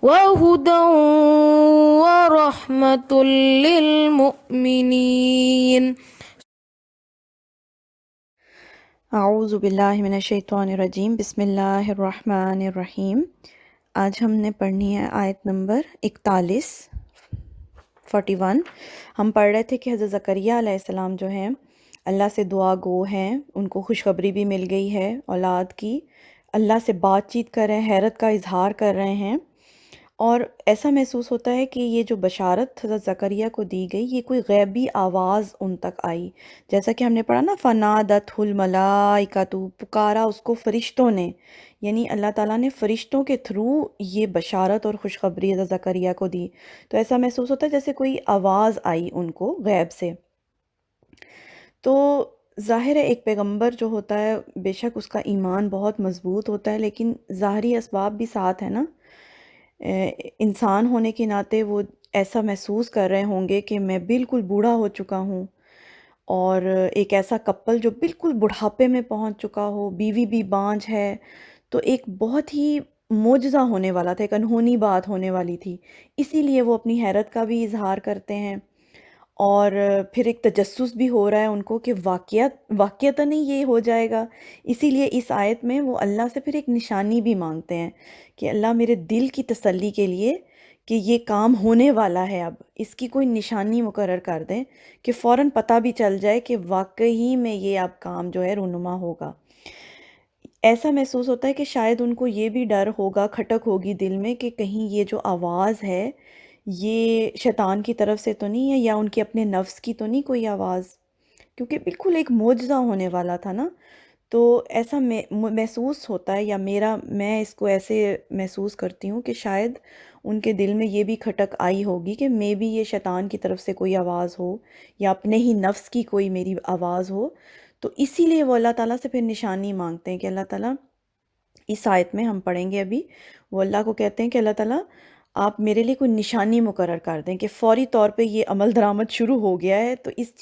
وهدى ورحمة للمؤمنين. اعوذ باللہ من الشیطان الرجیم، بسم اللہ الرحمن الرحیم۔ آج ہم نے پڑھنی ہے آیت نمبر 41۔ ہم پڑھ رہے تھے کہ حضرت زکریا علیہ السلام جو ہیں اللہ سے دعا گو ہیں، ان کو خوشخبری بھی مل گئی ہے اولاد کی، اللہ سے بات چیت کر رہے ہیں، حیرت کا اظہار کر رہے ہیں، اور ایسا محسوس ہوتا ہے کہ یہ جو بشارت حضرت زکریا کو دی گئی یہ کوئی غیبی آواز ان تک آئی، جیسا کہ ہم نے پڑھا نا فنادتہ الملائکۃ، پکارا اس کو فرشتوں نے، یعنی اللہ تعالیٰ نے فرشتوں کے تھرو یہ بشارت اور خوشخبری حضرت زکریا کو دی، تو ایسا محسوس ہوتا ہے جیسے کوئی آواز آئی ان کو غیب سے۔ تو ظاہر ہے ایک پیغمبر جو ہوتا ہے بے شک اس کا ایمان بہت مضبوط ہوتا ہے، لیکن ظاہری اسباب بھی ساتھ ہیں نا، انسان ہونے کے ناطے وہ ایسا محسوس کر رہے ہوں گے کہ میں بالکل بوڑھا ہو چکا ہوں، اور ایک ایسا کپل جو بالکل بڑھاپے میں پہنچ چکا ہو، بیوی بھی بانجھ ہے، تو ایک بہت ہی معجزہ ہونے والا تھا، ایک انہونی بات ہونے والی تھی، اسی لیے وہ اپنی حیرت کا بھی اظہار کرتے ہیں، اور پھر ایک تجسس بھی ہو رہا ہے ان کو کہ واقعتاً ہی یہ ہو جائے گا، اسی لیے اس آیت میں وہ اللہ سے پھر ایک نشانی بھی مانگتے ہیں کہ اللہ میرے دل کی تسلی کے لیے کہ یہ کام ہونے والا ہے، اب اس کی کوئی نشانی مقرر کر دیں کہ فوراً پتہ بھی چل جائے کہ واقعی میں یہ اب کام جو ہے رونما ہوگا۔ ایسا محسوس ہوتا ہے کہ شاید ان کو یہ بھی ڈر ہوگا، کھٹک ہوگی دل میں کہ کہیں یہ جو آواز ہے یہ شیطان کی طرف سے تو نہیں ہے، یا ان کے اپنے نفس کی تو نہیں کوئی آواز، کیونکہ بالکل ایک معجزہ ہونے والا تھا نا، تو ایسا محسوس ہوتا ہے، یا میں اس کو ایسے محسوس کرتی ہوں کہ شاید ان کے دل میں یہ بھی کھٹک آئی ہوگی کہ مے بی یہ شیطان کی طرف سے کوئی آواز ہو یا اپنے ہی نفس کی کوئی میری آواز ہو، تو اسی لیے وہ اللہ تعالیٰ سے پھر نشانی مانگتے ہیں کہ اللہ تعالیٰ، اس آیت میں ہم پڑھیں گے ابھی، وہ اللہ کو کہتے ہیں کہ اللہ تعالیٰ آپ میرے لیے کوئی نشانی مقرر کر دیں کہ فوری طور پہ یہ عمل درآمد شروع ہو گیا ہے، تو اس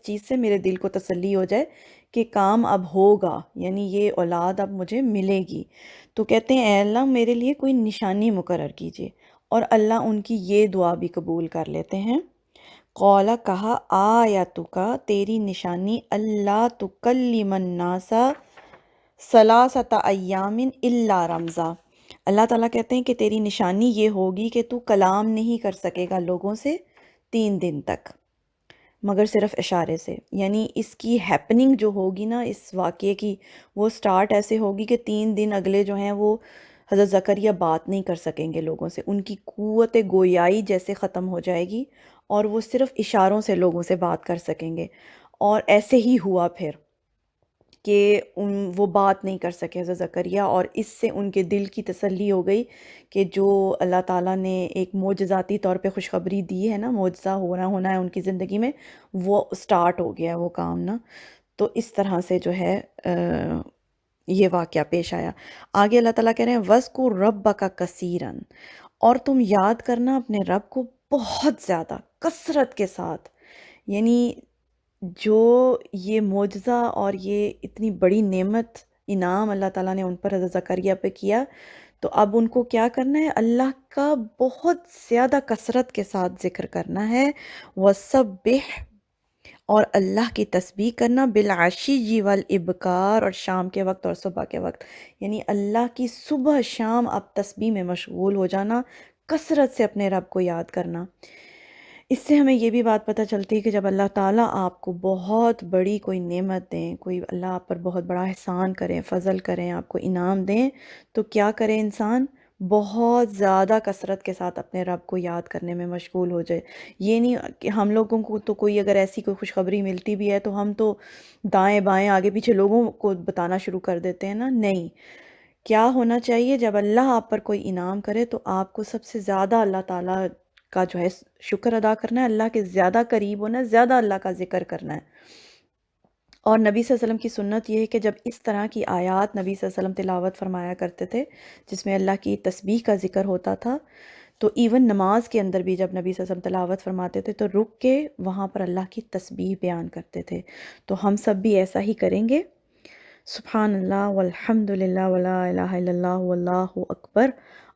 چیز سے میرے دل کو تسلی ہو جائے کہ کام اب ہوگا، یعنی یہ اولاد اب مجھے ملے گی۔ تو کہتے ہیں اے اللہ میرے لیے کوئی نشانی مقرر کیجئے، اور اللہ ان کی یہ دعا بھی قبول کر لیتے ہیں۔ قولا کہا آیاتکا تیری نشانی اللہ تکلم الناس ثلاثۃ ایام الا رمزا، اللہ تعالیٰ کہتے ہیں کہ تیری نشانی یہ ہوگی کہ تو کلام نہیں کر سکے گا لوگوں سے 3 دن تک مگر صرف اشارے سے، یعنی اس کی ہیپننگ جو ہوگی نا اس واقعے کی، وہ سٹارٹ ایسے ہوگی کہ 3 دن اگلے جو ہیں وہ حضرت زکریا بات نہیں کر سکیں گے لوگوں سے، ان کی قوت گویائی جیسے ختم ہو جائے گی اور وہ صرف اشاروں سے لوگوں سے بات کر سکیں گے، اور ایسے ہی ہوا پھر کہ وہ بات نہیں کر سکے حضرت زکریا، اور اس سے ان کے دل کی تسلی ہو گئی کہ جو اللہ تعالیٰ نے ایک معجزاتی طور پہ خوشخبری دی ہے نا، معجزہ ہونا ہے ان کی زندگی میں، وہ سٹارٹ ہو گیا ہے وہ کام نا، تو اس طرح سے جو ہے یہ واقعہ پیش آیا۔ آگے اللہ تعالیٰ کہہ رہے ہیں وَاذْكُرْ رَبَّكَ كَثِيرًا، اور تم یاد کرنا اپنے رب کو بہت زیادہ، کثرت کے ساتھ، یعنی جو یہ معجزہ اور یہ اتنی بڑی نعمت انعام اللہ تعالیٰ نے ان پر حضرت زکریا پہ کیا، تو اب ان کو کیا کرنا ہے، اللہ کا بہت زیادہ کثرت کے ساتھ ذکر کرنا ہے، وَسَبِّحْ، اور اللہ کی تسبیح کرنا، بالعشی والابکار، اور شام کے وقت اور صبح کے وقت، یعنی اللہ کی صبح شام آپ تسبیح میں مشغول ہو جانا، کثرت سے اپنے رب کو یاد کرنا۔ اس سے ہمیں یہ بھی بات پتہ چلتی ہے کہ جب اللہ تعالیٰ آپ کو بہت بڑی کوئی نعمت دیں، کوئی اللہ آپ پر بہت بڑا احسان کریں، فضل کریں، آپ کو انعام دیں، تو کیا کرے انسان، بہت زیادہ کثرت کے ساتھ اپنے رب کو یاد کرنے میں مشغول ہو جائے۔ یہ نہیں کہ ہم لوگوں کو تو کوئی اگر ایسی کوئی خوشخبری ملتی بھی ہے تو ہم تو دائیں بائیں آگے پیچھے لوگوں کو بتانا شروع کر دیتے ہیں نا، نہیں، کیا ہونا چاہیے، جب اللہ آپ پر کوئی انعام کرے تو آپ کو سب سے زیادہ اللہ تعالیٰ کا جو ہے شکر ادا کرنا ہے، اللہ کے زیادہ قریب ہونا ہے، زیادہ اللہ کا ذکر کرنا ہے۔ اور نبی صلی اللہ علیہ وسلم کی سنت یہ ہے کہ جب اس طرح کی آیات نبی صلی اللہ علیہ وسلم تلاوت فرمایا کرتے تھے جس میں اللہ کی تسبیح کا ذکر ہوتا تھا، تو ایون نماز کے اندر بھی جب نبی صلی اللہ علیہ وسلم تلاوت فرماتے تھے تو رک کے وہاں پر اللہ کی تسبیح بیان کرتے تھے، تو ہم سب بھی ایسا ہی کریں گے۔ سبحان اللہ والحمد للہ ولا الہ الا اللہ واللہ اکبر،